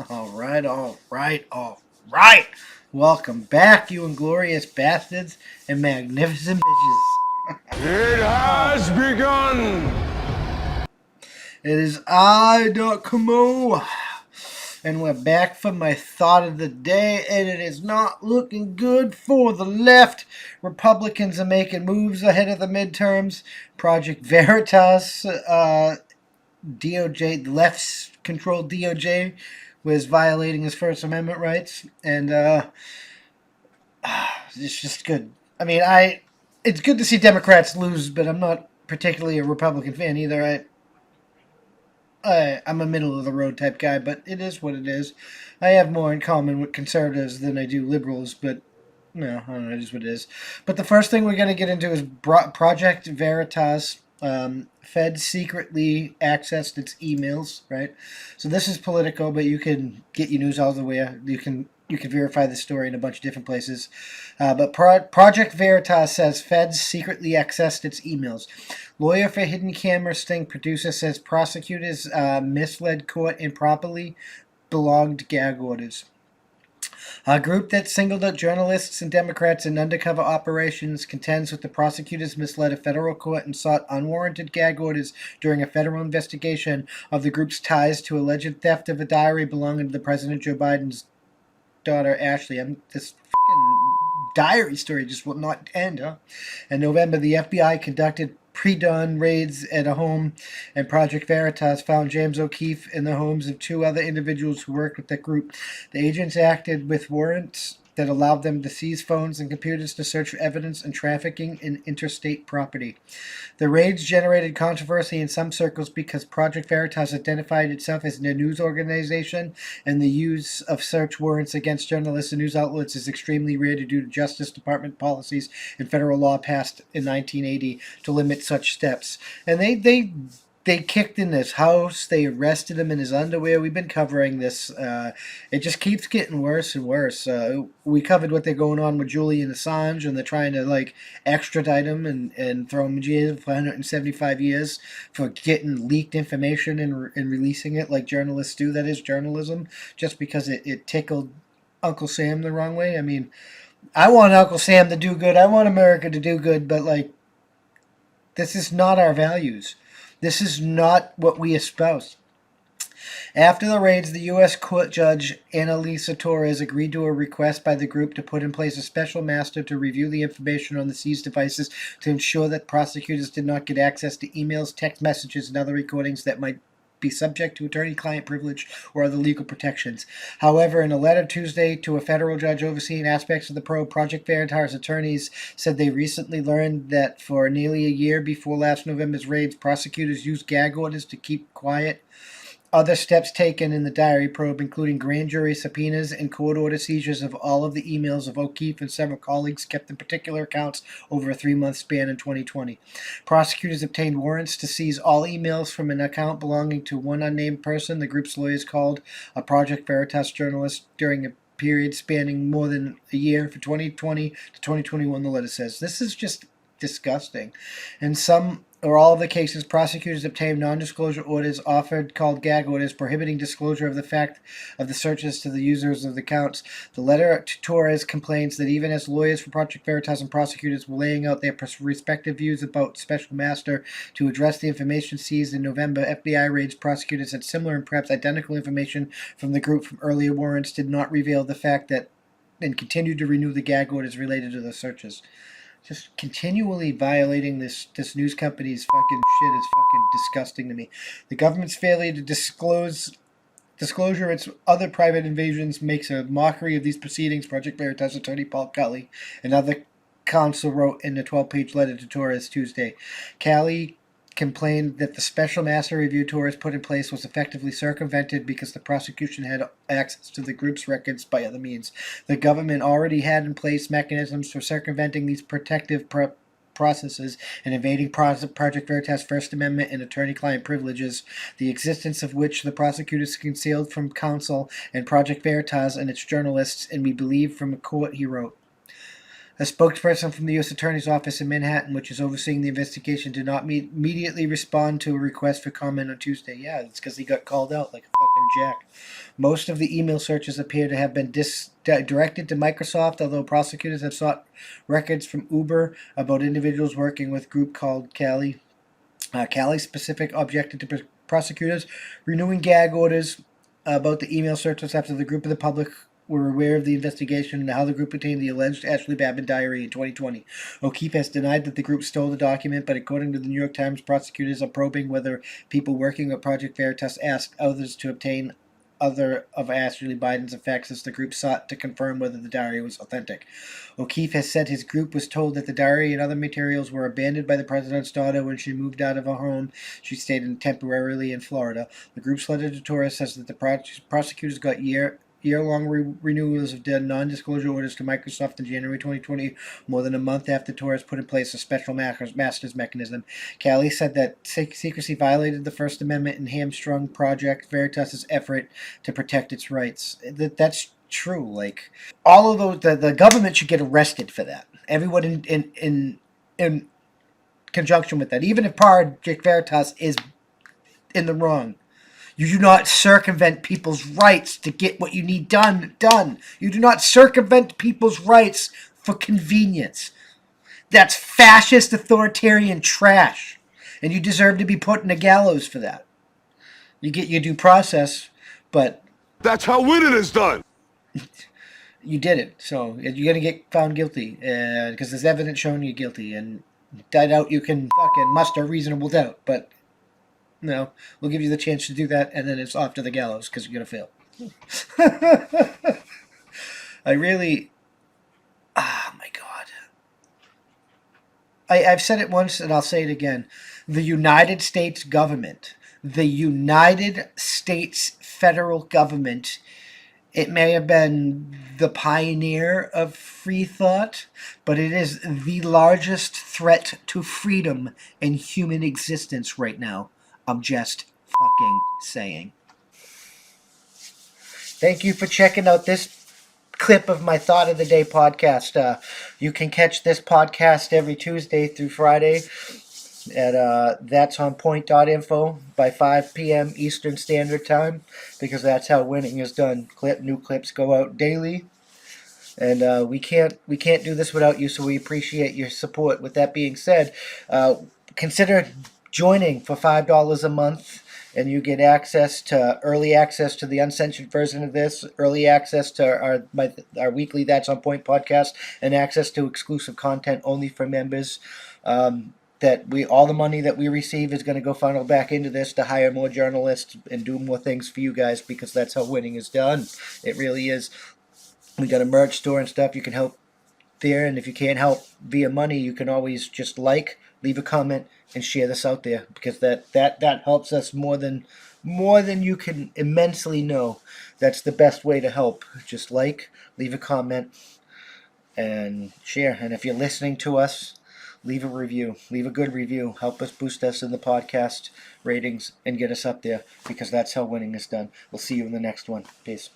All right, all right, all right. Welcome back, you inglorious bastards and magnificent bitches. It has begun! It is I, Doc Camo, and we're back for my thought of the day, and it is not looking good for the left. Republicans are making moves ahead of the midterms. Project Veritas, DOJ, the left's controlled DOJ, was violating his First Amendment rights, and it's just good. I mean, it's good to see Democrats lose, but I'm not particularly a Republican fan either. I'm a middle of the road type guy, but it is what it is. I have more in common with conservatives than I do liberals, but no, I don't know, it is what it is. But the first thing we're going to get into is Project Veritas. Fed secretly accessed its emails, right? So this is Politico, but you can get your news all the way. You can verify the story in a bunch of different places. But Project Veritas says Feds secretly accessed its emails. Lawyer for hidden camera sting producer says prosecutors misled court improperly belonged gag orders. A group that singled out journalists and Democrats in undercover operations contends with the prosecutors misled a federal court and sought unwarranted gag orders during a federal investigation of the group's ties to alleged theft of a diary belonging to the President Joe Biden's daughter Ashley. This fucking diary story just will not end, huh? In November, the FBI conducted pre-dawn raids at a home, and Project Veritas found James O'Keefe in the homes of two other individuals who worked with the group. The agents acted with warrants that allowed them to seize phones and computers to search for evidence and trafficking in interstate property. The raids generated controversy in some circles because Project Veritas identified itself as a news organization, and the use of search warrants against journalists and news outlets is extremely rare due to Justice Department policies and federal law passed in 1980 to limit such steps. And they kicked in his house. They arrested him in his underwear. We've been covering this. It just keeps getting worse and worse. We covered what they're going on with Julian Assange, and they're trying to extradite him and throw him in jail for 175 years for getting leaked information and releasing it like journalists do. That is journalism, just because it tickled Uncle Sam the wrong way. I mean, I want Uncle Sam to do good. I want America to do good, but this is not our values. This is not what we espouse. After the raids, the U.S. court judge Annalisa Torres agreed to a request by the group to put in place a special master to review the information on the seized devices to ensure that prosecutors did not get access to emails, text messages, and other recordings that might be subject to attorney-client privilege or other legal protections. However, in a letter Tuesday to a federal judge overseeing aspects of the probe, Project Veritas attorneys said they recently learned that for nearly a year before last November's raids, prosecutors used gag orders to keep quiet. Other steps taken in the diary probe, including grand jury subpoenas and court order seizures of all of the emails of O'Keefe and several colleagues kept in particular accounts over a 3-month span in 2020. Prosecutors obtained warrants to seize all emails from an account belonging to one unnamed person the group's lawyers called a Project Veritas journalist during a period spanning more than a year for 2020 to 2021, the letter says. This is just disgusting. In some or all of the cases, prosecutors obtained non-disclosure orders called gag orders, prohibiting disclosure of the fact of the searches to the users of the accounts. The letter to Torres complains that even as lawyers for Project Veritas and prosecutors were laying out their respective views about Special Master to address the information seized in November, FBI raids prosecutors had similar and perhaps identical information from the group from earlier warrants did not reveal the fact that and continued to renew the gag orders related to the searches. Just continually violating this news company's fucking shit is fucking disgusting to me. The government's failure to disclosure its other private invasions makes a mockery of these proceedings, Project Veritas attorney Paul Kelly and other counsel wrote in a 12-page letter to Torres Tuesday. Kelly complained that the special master review Torres put in place was effectively circumvented because the prosecution had access to the group's records by other means. The government already had in place mechanisms for circumventing these protective processes and invading Project Veritas' First Amendment and attorney-client privileges, the existence of which the prosecutors concealed from counsel and Project Veritas and its journalists, and we believe from a court, he wrote. A spokesperson from the U.S. Attorney's Office in Manhattan, which is overseeing the investigation, did not immediately respond to a request for comment on Tuesday. Yeah, it's because he got called out like a fucking jack. Most of the email searches appear to have been directed to Microsoft, although prosecutors have sought records from Uber about individuals working with a group called Cali. Cali specific objected to prosecutors renewing gag orders about the email searches after the group of the public were aware of the investigation and how the group obtained the alleged Ashley Babbitt diary in 2020. O'Keefe has denied that the group stole the document, but according to the New York Times, prosecutors are probing whether people working at Project Veritas asked others to obtain other of Ashley Biden's effects as the group sought to confirm whether the diary was authentic. O'Keefe has said his group was told that the diary and other materials were abandoned by the president's daughter when she moved out of her home she stayed in temporarily in Florida. The group's letter to Torres says that the prosecutors got year-long renewals of non-disclosure orders to Microsoft in January 2020, more than a month after Torres put in place a special master's mechanism. Cali said that secrecy violated the First Amendment and hamstrung Project Veritas' effort to protect its rights. That's true. Like, all of those, the government should get arrested for that. Everyone in conjunction with that, even if Project Veritas is in the wrong. You do not circumvent people's rights to get what you need done. You do not circumvent people's rights for convenience. That's fascist, authoritarian trash. And you deserve to be put in a gallows for that. You get your due process, but That's how winning is done. you did it. So you're going to get found guilty because there's evidence showing you're guilty. And I doubt you can fucking muster reasonable doubt, but no, we'll give you the chance to do that, and then it's off to the gallows because you're going to fail. I really... Oh, my God. I've said it once, and I'll say it again. The United States government, the United States federal government, it may have been the pioneer of free thought, but it is the largest threat to freedom and human existence right now. I'm just fucking saying. Thank you for checking out this clip of my Thought of the Day podcast. You can catch this podcast every Tuesday through Friday at that'sonpoint.info by 5 p.m. Eastern Standard Time, because that's how winning is done. New clips go out daily, and we can't do this without you, so we appreciate your support. With that being said, consider joining for $5 a month, and you get early access to the uncensored version of this, early access to our weekly That's On Point podcast, and access to exclusive content only for members. All the money that we receive is going to go funnel back into this to hire more journalists and do more things for you guys, because that's how winning is done. It really is. We got a merch store and stuff. You can help there, and if you can't help via money, you can always just leave a comment, and share this out there, because that helps us more than you can immensely know. That's the best way to help. Just leave a comment, and share. And if you're listening to us, leave a review. Leave a good review. Help us boost us in the podcast ratings and get us up there, because that's how winning is done. We'll see you in the next one. Peace.